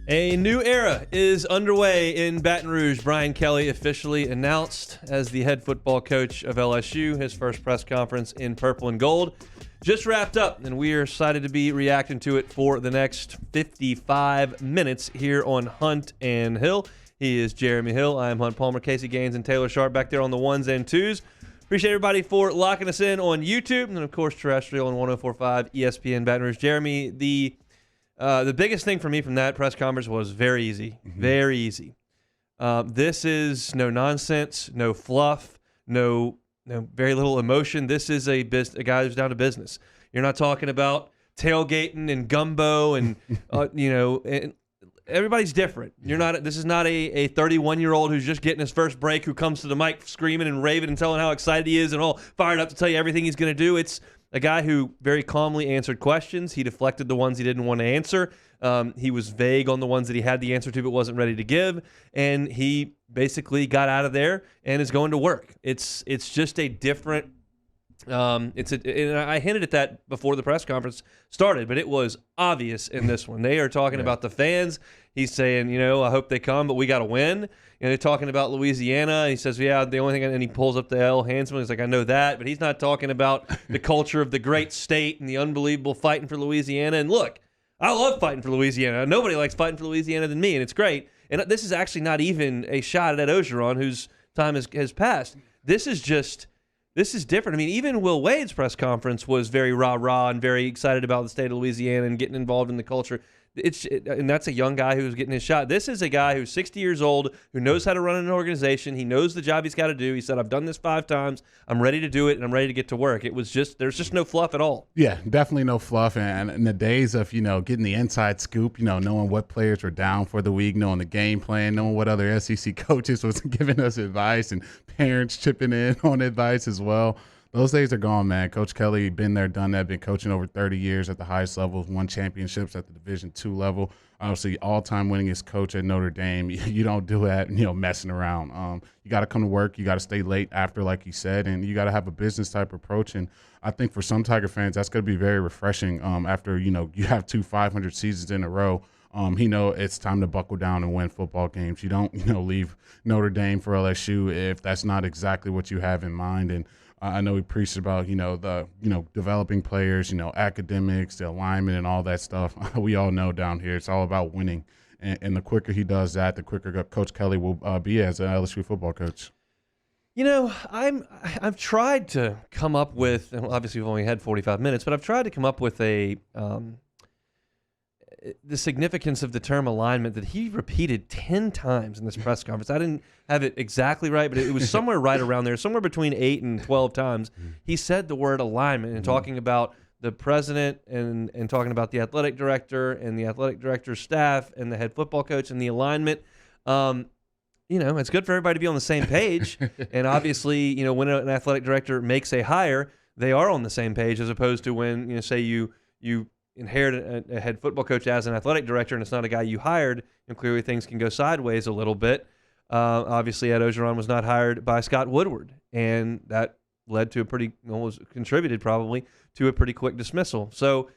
A new era is underway in Baton Rouge. Brian Kelly officially announced as the head football coach of LSU. His first press conference in purple and gold just wrapped up, and we are excited to be reacting to it for the next 55 minutes here on Hunt and Hill. He is Jeremy Hill. I am Hunt Palmer, Casey Gaines, and Taylor Sharp back there on the ones and twos. Appreciate everybody for locking us in on YouTube and, of course, terrestrial on 104.5 ESPN Baton Rouge. Jeremy, the biggest thing for me from that press conference was very easy. Very easy. This is no nonsense, no fluff, no very little emotion. This is a guy who's down to business. You're not talking about tailgating and gumbo and and everybody's different. This is not a 31-year-old who's just getting his first break who comes to the mic screaming and raving and telling how excited he is and all fired up to tell you everything he's going to do. It's a guy who very calmly answered questions. He deflected the ones he didn't want to answer. He was vague on the ones that he had the answer to but wasn't ready to give. And he basically got out of there and is going to work. It's just a different and I hinted at that before the press conference started, but it was obvious in this one. They are talking about the fans. He's saying, I hope they come, but we got to win. They're talking about Louisiana. And he says, the only thing, and he pulls up the L. Hansman. He's like, I know that, but he's not talking about the culture of the great state and the unbelievable fighting for Louisiana. And look, I love fighting for Louisiana. Nobody likes fighting for Louisiana than me, and it's great. And this is actually not even a shot at Ed Ogeron, whose time has passed. This is different. I mean, even Will Wade's press conference was very rah-rah and very excited about the state of Louisiana and getting involved in the culture. And that's a young guy who's getting his shot. This is a guy who's 60 years old, who knows how to run an organization. He knows the job he's got to do. He said, I've done this 5 times. I'm ready to do it, and I'm ready to get to work. There's just no fluff at all. Yeah, definitely no fluff. And in the days of, getting the inside scoop, knowing what players were down for the week, knowing the game plan, knowing what other SEC coaches was giving us advice and parents chipping in on advice as well. Those days are gone, man. Coach Kelly, been there, done that, been coaching over 30 years at the highest levels, won championships at the Division II level. Obviously, all-time winningest coach at Notre Dame. You don't do that, messing around. You got to come to work. You got to stay late after, like you said, and you got to have a business-type approach. And I think for some Tiger fans, that's going to be very refreshing after, you have 2 500 seasons in a row. It's time to buckle down and win football games. You don't, leave Notre Dame for LSU if that's not exactly what you have in mind. And I know he preached about, developing players, academics, the alignment and all that stuff. We all know down here it's all about winning. And the quicker he does that, the quicker Coach Kelly will be as an LSU football coach. I've tried to come up with, and obviously we've only had 45 minutes, but I've tried to come up with the significance of the term alignment that he repeated 10 times in this press conference. I didn't have it exactly right, but it was somewhere right around there, somewhere between 8 and 12 times. He said the word alignment and talking about the president and talking about the athletic director and the athletic director's staff and the head football coach and the alignment. It's good for everybody to be on the same page. And obviously, when an athletic director makes a hire, they are on the same page as opposed to when, say you inherit a head football coach as an athletic director and it's not a guy you hired, and clearly things can go sideways a little bit. Obviously, Ed Ogeron was not hired by Scott Woodward, and that led to contributed probably to a pretty quick dismissal. So,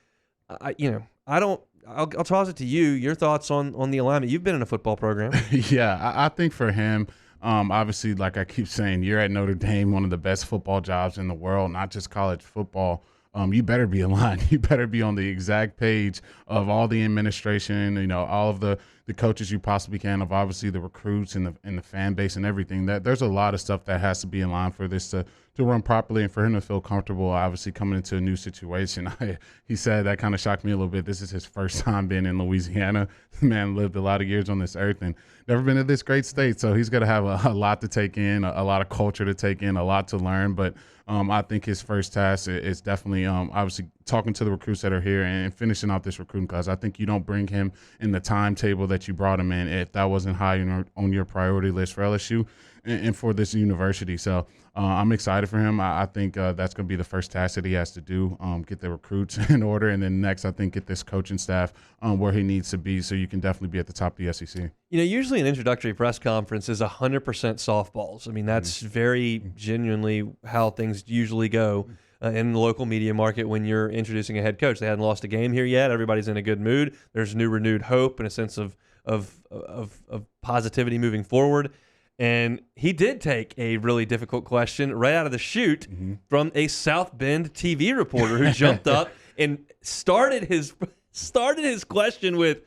I'll toss it to you. Your thoughts on the alignment. You've been in a football program. Yeah, I think for him, obviously, like I keep saying, you're at Notre Dame, one of the best football jobs in the world, not just college football. You better be aligned. You better be on the exact page of all the administration, all of the coaches you possibly can, of obviously the recruits and the fan base and everything. That there's a lot of stuff that has to be in line for this to run properly and for him to feel comfortable, obviously, coming into a new situation. He said that kind of shocked me a little bit. This is his first time being in Louisiana. The man lived a lot of years on this earth and never been to this great state. So he's going to have a lot to take in, a lot of culture to take in, a lot to learn. But I think his first task is definitely obviously talking to the recruits that are here and finishing out this recruiting class. I think you don't bring him in the timetable that you brought him in if that wasn't high on your priority list for LSU and for this university. So I'm excited for him. I think that's going to be the first task that he has to do, get the recruits in order. And then next, I think, get this coaching staff where he needs to be so you can definitely be at the top of the SEC. Usually an introductory press conference is 100% softballs. I mean, that's very genuinely how things usually go in the local media market when you're introducing a head coach. They hadn't lost a game here yet. Everybody's in a good mood. There's renewed hope and a sense of of positivity moving forward. And he did take a really difficult question right out of the chute from a South Bend TV reporter who jumped up and started his question with,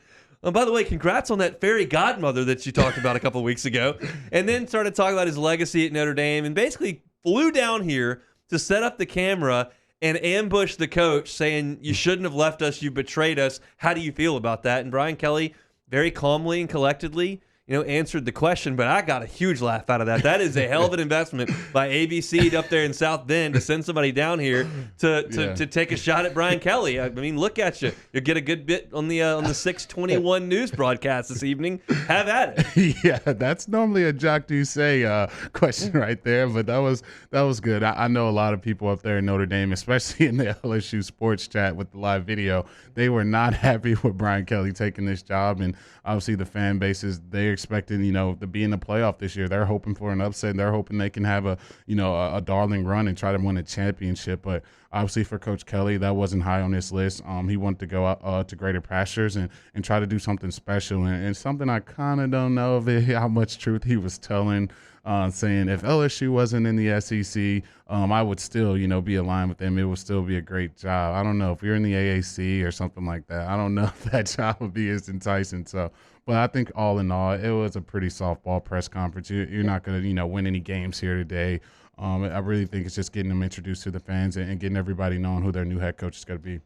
oh, by the way, congrats on that fairy godmother that you talked about a couple of weeks ago, and then started talking about his legacy at Notre Dame and basically flew down here to set up the camera and ambush the coach saying, you shouldn't have left us, you betrayed us. How do you feel about that? And Brian Kelly very calmly and collectedly answered the question, but I got a huge laugh out of that. That is a hell of an investment by ABC up there in South Bend to send somebody down here to take a shot at Brian Kelly. I mean, look at you. You'll get a good bit on the 621 news broadcast this evening. Have at it. Yeah, that's normally a Jacques Doucet question right there, but that was good. I know a lot of people up there in Notre Dame, especially in the LSU sports chat with the live video, they were not happy with Brian Kelly taking this job, and obviously the fan bases, they're expecting, to be in the playoff this year. They're hoping for an upset. They're hoping they can have a darling run and try to win a championship. But obviously for Coach Kelly, that wasn't high on his list. He wanted to go out to greater pastures and try to do something special. And something I kind of don't know how much truth he was telling, saying if LSU wasn't in the SEC, I would still, be aligned with them. It would still be a great job. I don't know if you're in the AAC or something like that. I don't know if that job would be as enticing. So, but I think all in all, it was a pretty softball press conference. You're not going to, win any games here today. I really think it's just getting them introduced to the fans and getting everybody knowing who their new head coach is going to be.